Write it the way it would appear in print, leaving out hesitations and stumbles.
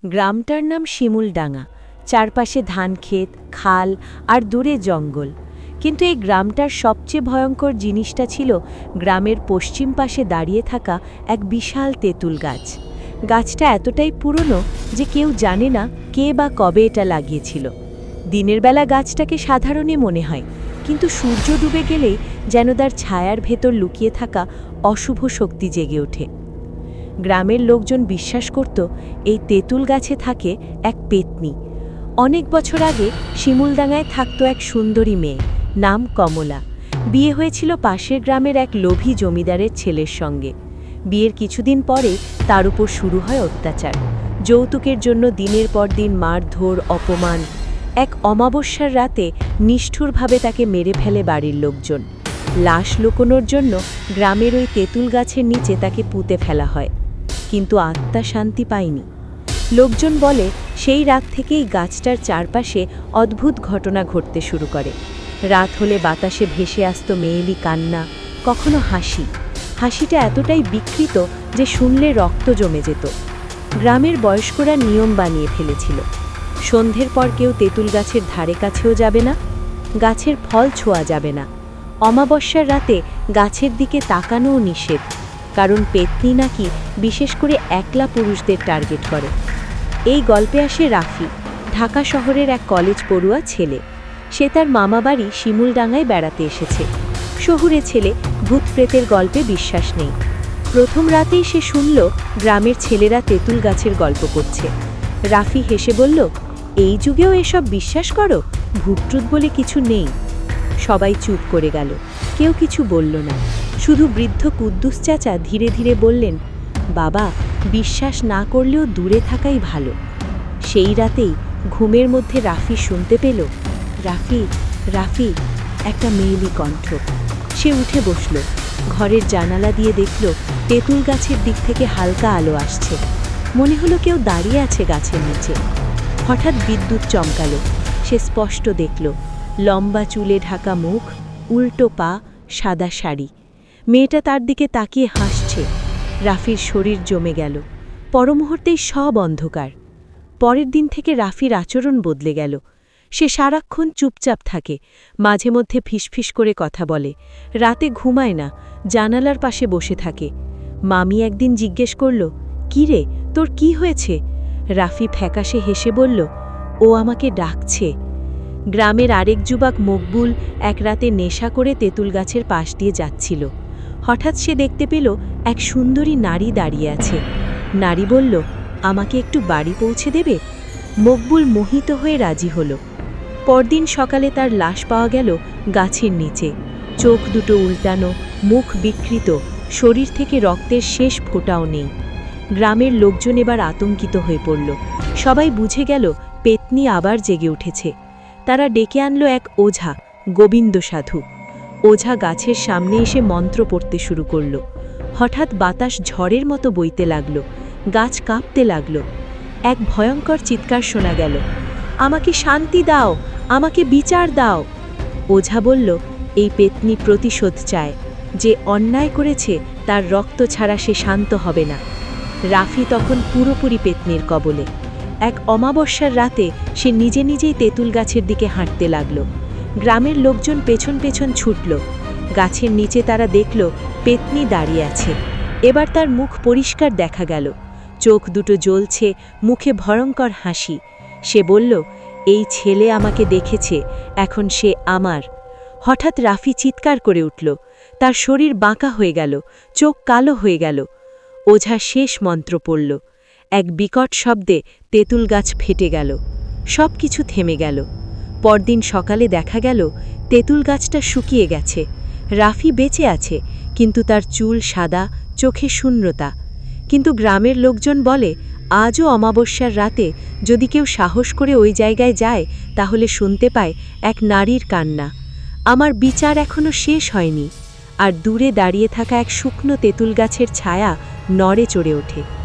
গ্রামটার নাম শিমুলডাঙ্গা। চারপাশে ধানক্ষেত, খাল আর দূরে জঙ্গল। কিন্তু এই গ্রামটার সবচেয়ে ভয়ঙ্কর জিনিসটা ছিল গ্রামের পশ্চিম পাশে দাঁড়িয়ে থাকা এক বিশাল তেঁতুল গাছ। গাছটা এতটাই পুরনো যে কেউ জানে না কে বা কবে এটা লাগিয়েছিল। দিনের বেলা গাছটাকে সাধারণই মনে হয়, কিন্তু সূর্য ডুবে গেলেই যেন তার ছায়ার ভেতর লুকিয়ে থাকা অশুভ শক্তি জেগে ওঠে। গ্রামের লোকজন বিশ্বাস করত এই তেঁতুল গাছে থাকে এক পেতনি। অনেক বছর আগে শিমুলডাঙ্গায় থাকত এক সুন্দরী মেয়ে, নাম কমলা। বিয়ে হয়েছিল পাশের গ্রামের এক লোভী জমিদারের ছেলের সঙ্গে। বিয়ের কিছুদিন পরে তার উপর শুরু হয় অত্যাচার। যৌতুকের জন্য দিনের পর দিন মারধর, অপমান। এক অমাবস্যার রাতে নিষ্ঠুরভাবে তাকে মেরে ফেলে বাড়ির লোকজন। লাশ লুকোনোর জন্য গ্রামের ওই তেঁতুল গাছের নিচে তাকে পুঁতে ফেলা হয়, কিন্তু আত্মা শান্তি পায়নি। লোকজন বলে সেই রাত থেকেই গাছটার চারপাশে অদ্ভুত ঘটনা ঘটতে শুরু করে। রাত হলে বাতাসে ভেসে আসত মেয়েলি কান্না, কখনো হাসি। হাসিটা এতটাই বিকৃত যে শুনলে রক্ত জমে যেত। গ্রামের বয়স্করা নিয়ম বানিয়ে ফেলেছিল, সন্ধ্যের পর কেউ তেঁতুল গাছের ধারে কাছেও যাবে না, গাছের ফল ছোঁয়া যাবে না। অমাবস্যার রাতে গাছের দিকে তাকানোও নিষেধ, কারণ পেতনি নাকি বিশেষ করে একলা পুরুষদের টার্গেট করে। এই গল্পে আসে রাফি, ঢাকা শহরের এক কলেজ পড়ুয়া ছেলে। সে তার মামাবাড়ি শিমুলডাঙ্গায় বেড়াতে এসেছে। শহুরে ছেলে, ভূত প্রেতের গল্পে বিশ্বাস নেই। প্রথম রাতেই সে শুনল গ্রামের ছেলেরা তেঁতুল গাছের গল্প করছে। রাফি হেসে বলল, এই যুগেও এসব বিশ্বাস করো? ভূতটুত বলে কিছু নেই। সবাই চুপ করে গেল, কেউ কিছু বলল না। শুধু বৃদ্ধ কুদ্দুস চাচা ধীরে ধীরে বললেন, বাবা, বিশ্বাস না করলেও দূরে থাকাই ভালো। সেই রাতেই ঘুমের মধ্যে রাফি শুনতে পেল, রাফি, রাফি, একটা মেয়েলি কণ্ঠ। সে উঠে বসল, ঘরের জানালা দিয়ে দেখল তেঁতুল গাছের দিক থেকে হালকা আলো আসছে। মনে হলো কেউ দাঁড়িয়ে আছে গাছের নিচে। হঠাৎ বিদ্যুৎ চমকালো। সে স্পষ্ট দেখল লম্বা চুলে ঢাকা মুখ, উল্টো পা, সাদা শাড়ি। মেয়েটা তার দিকে তাকিয়ে হাসছে। রাফির শরীর জমে গেল। পরমুহূর্তেই সব অন্ধকার। পরের দিন থেকে রাফির আচরণ বদলে গেল। সে সারাক্ষণ চুপচাপ থাকে, মাঝে মধ্যে ফিসফিস করে কথা বলে। রাতে ঘুমায় না, জানালার পাশে বসে থাকে। মামি একদিন জিজ্ঞেস করল, কি রে, তোর কি হয়েছে? রাফি ফ্যাকাশে হেসে বলল, ও আমাকে ডাকছে। গ্রামের আরেক যুবক মকবুল এক রাতে নেশা করে তেঁতুল গাছের পাশ দিয়ে যাচ্ছিল। হঠাৎ সে দেখতে পেল এক সুন্দরী নারী দাঁড়িয়ে আছে। নারী বলল, আমাকে একটু বাড়ি পৌঁছে দেবে? মকবুল মোহিত হয়ে রাজি হল। পরদিন সকালে তার লাশ পাওয়া গেল গাছের নিচে। চোখ দুটো উল্টানো, মুখ বিকৃত, শরীর থেকে রক্তের শেষ ফোঁটাও নেই। গ্রামের লোকজন এবার আতঙ্কিত হয়ে পড়ল। সবাই বুঝে গেল পেতনি আবার জেগে উঠেছে। তারা ডেকে আনল এক ওঝা, গোবিন্দ সাধু। ওঝা গাছের সামনে এসে মন্ত্র পড়তে শুরু করল। হঠাৎ বাতাস ঝড়ের মতো বইতে লাগল, গাছ কাঁপতে লাগল। এক ভয়ঙ্কর চিৎকার শোনা গেল, আমাকে শান্তি দাও, আমাকে বিচার দাও। ওঝা বলল, এই পেতনি প্রতিশোধ চায়। যে অন্যায় করেছে তার রক্ত ছাড়া সে শান্ত হবে না। রাফি তখন পুরোপুরি পেতনির কবলে। এক অমাবস্যার রাতে সে নিজে নিজেই তেঁতুল গাছের দিকে হাঁটতে লাগল। গ্রামের লোকজন পেছন পেছন ছুটল। গাছের নিচে তারা দেখল পেতনি দাঁড়িয়ে আছে। এবার তার মুখ পরিষ্কার দেখা গেল, চোখ দুটো জ্বলছে, মুখে ভয়ঙ্কর হাসি। সে বলল, এই ছেলে আমাকে দেখেছে, এখন সে আমার। হঠাৎ রাফি চিৎকার করে উঠল। তার শরীর বাঁকা হয়ে গেল, চোখ কালো হয়ে গেল। ওঝা শেষ মন্ত্র পড়ল। এক বিকট শব্দে তেঁতুল গাছ ফেটে গেল। সব কিছু থেমে গেল। পরদিন সকালে দেখা গেল তেঁতুল গাছটা শুকিয়ে গেছে। রাফি বেঁচে আছে, কিন্তু তার চুল সাদা, চোখে শূন্যতা। কিন্তু গ্রামের লোকজন বলে, আজও অমাবস্যার রাতে যদি কেউ সাহস করে ওই জায়গায় যায়, তাহলে শুনতে পায় এক নারীর কান্না। আমার বিচার এখনো শেষ হয়নি। আর দূরে দাঁড়িয়ে থাকা এক শুকনো তেঁতুল গাছের ছায়া নড়ে চড়ে ওঠে।